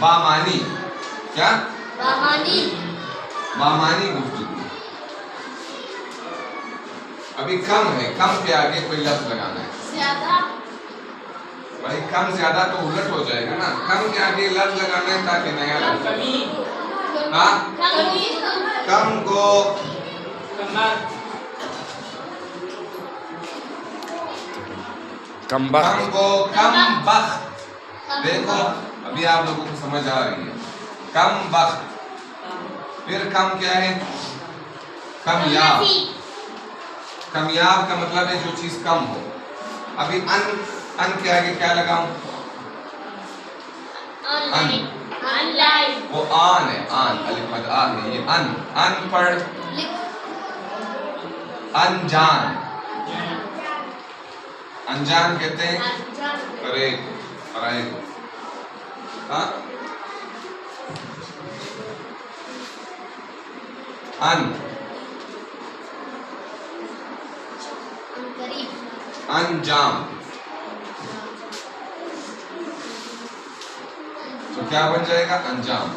बामानी, क्या बामानी, बामानी गुफ्तगू। अभी कम है, कम के आगे कोई लफ्ज लगाना है। ज्यादा, भाई कम ज्यादा तो उलट हो जाएगा ना, कम के आगे लफ्ज लगाना है ताकि नया लफ्ज। हाँ, कम को कम बख्त। देखो अभी आप लोगों को समझ आ रही है। कम बख्त, फिर कम क्या है? कमयाब। कमयाब का मतलब है जो चीज कम हो। अभी अन के आगे क्या लगाऊं? वो आन है, आन अलिफ मद आ है, ये अनपढ़, अनजान। अनजान कहते हैं परे, पराये को। हाँ, अंजाम। तो क्या बन जाएगा? अंजाम।